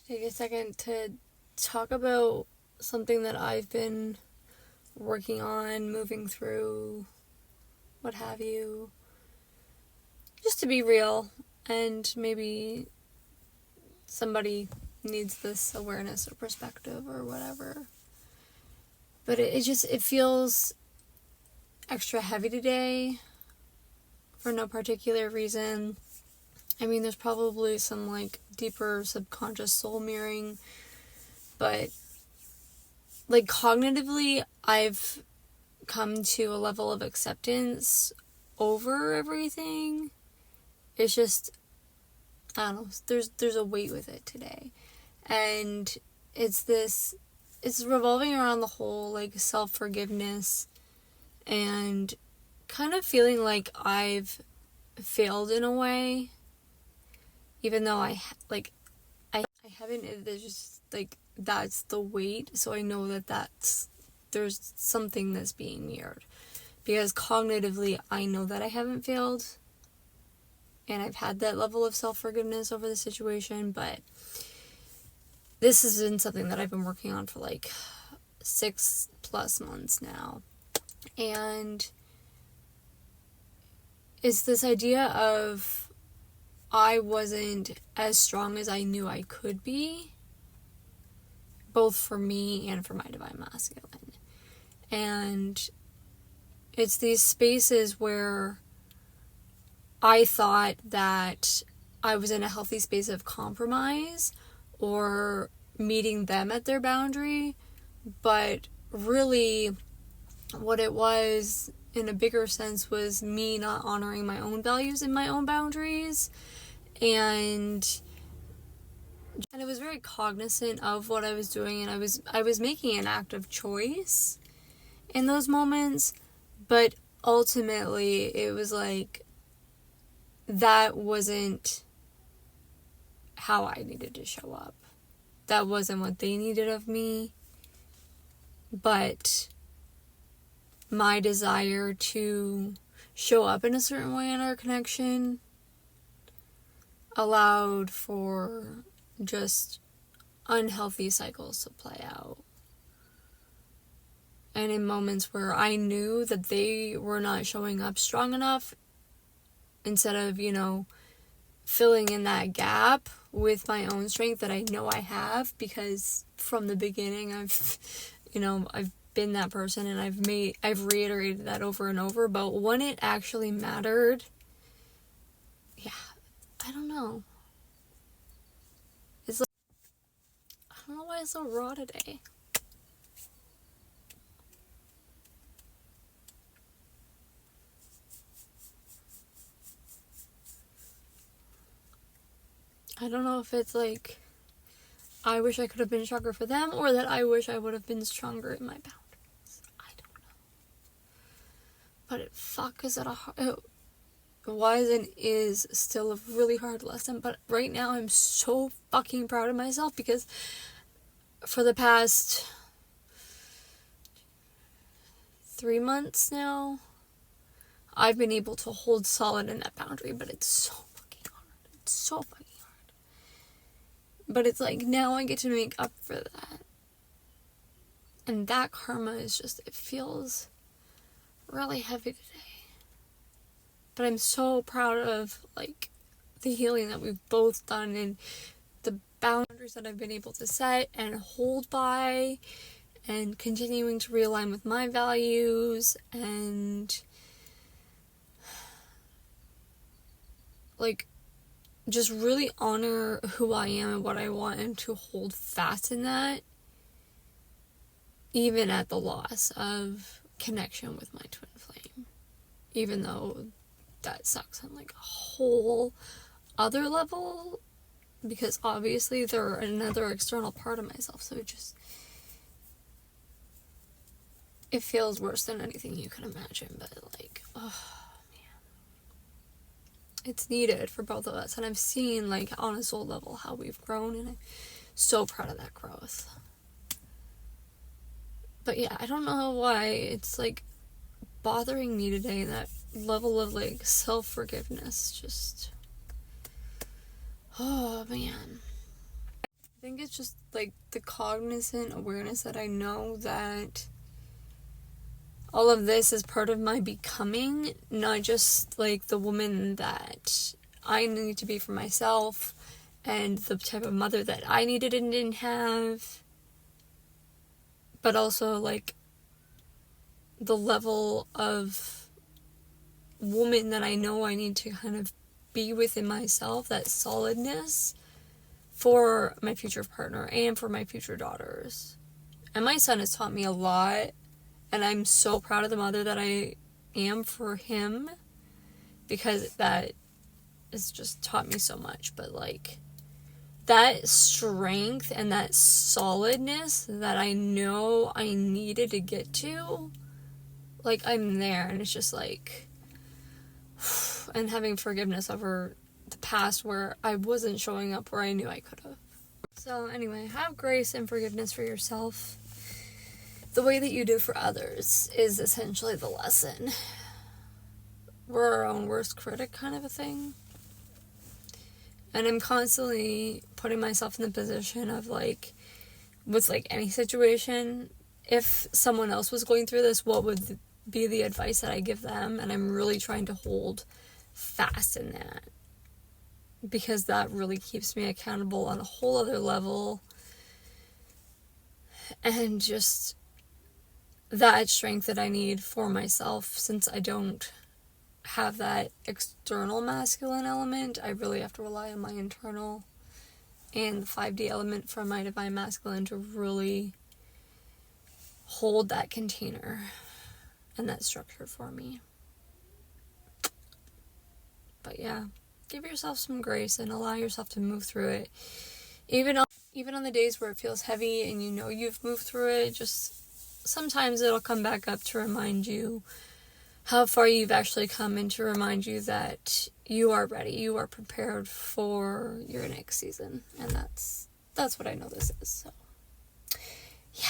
take a second to talk about something that I've been working on, moving through, what have you. Just to be real, and maybe somebody needs this awareness or perspective or whatever. But it feels extra heavy today for no particular reason. I mean, there's probably some like deeper subconscious soul mirroring, but like cognitively, I've come to a level of acceptance over everything. It's just, I don't know, there's a weight with it today. And it's revolving around the whole like self-forgiveness and kind of feeling like I've failed in a way, even though I haven't. There's just like, that's the weight, so I know there's something that's being mirrored, because cognitively I know that I haven't failed and I've had that level of self-forgiveness over the situation, but this has been something that I've been working on for like 6+ months now. And it's this idea of I wasn't as strong as I knew I could be, both for me and for my divine masculine. And it's these spaces where I thought that I was in a healthy space of compromise or meeting them at their boundary, but really what it was in a bigger sense was me not honoring my own values and my own boundaries. And I was very cognizant of what I was doing, and I was making an active choice in those moments, but ultimately it was like that wasn't how I needed to show up. That wasn't what they needed of me. But my desire to show up in a certain way in our connection allowed for just unhealthy cycles to play out. And in moments where I knew that they were not showing up strong enough, instead of, filling in that gap with my own strength that I know I have, because from the beginning I've been that person, and I've reiterated that over and over. But when it actually mattered, I don't know. It's like, I don't know why it's so raw today. I don't know if it's like I wish I could have been stronger for them, or that I wish I would have been stronger in my boundaries. I don't know. But it was and is still a really hard lesson. But right now I'm so fucking proud of myself, because for the past 3 months now, I've been able to hold solid in that boundary, but it's so fucking hard. It's so fucking hard. But it's like, now I get to make up for that. And that karma is just, it feels really heavy today. But I'm so proud of, like, the healing that we've both done, and the boundaries that I've been able to set and hold by, and continuing to realign with my values, and like just really honor who I am and what I want, and to hold fast in that, even at the loss of connection with my twin flame. Even though that sucks on like a whole other level, because obviously they're another external part of myself, so it feels worse than anything you can imagine. But like, it's needed for both of us, and I've seen, like, on a soul level how we've grown, and I'm so proud of that growth. But yeah, I don't know why it's like bothering me today, that level of like self-forgiveness. Just, oh man, I think think it's just, like, the cognizant awareness that I know that all of this is part of my becoming, not just, like, the woman that I need to be for myself and the type of mother that I needed and didn't have, but also, like, the level of woman that I know I need to kind of be within myself, that solidness for my future partner and for my future daughters. And my son has taught me a lot, and I'm so proud of the mother that I am for him, because that has just taught me so much. But, like, that strength and that solidness that I know I needed to get to, like, I'm there, and it's just like, and having forgiveness over the past where I wasn't showing up where I knew I could have. So anyway, have grace and forgiveness for yourself. The way that you do for others is essentially the lesson. We're our own worst critic, kind of a thing. And I'm constantly putting myself in the position of, like, with, like, any situation, if someone else was going through this, what would be the advice that I give them? And I'm really trying to hold fast in that, because that really keeps me accountable on a whole other level, and just that strength that I need for myself. Since I don't have that external masculine element, I really have to rely on my internal and the 5D element from my divine masculine to really hold that container and that structure for me. But yeah, give yourself some grace and allow yourself to move through it. Even on the days where it feels heavy and you know you've moved through it, just sometimes it'll come back up to remind you how far you've actually come, and to remind you that you are ready, you are prepared for your next season. And that's what I know this is. So yeah.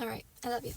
All right, I love you.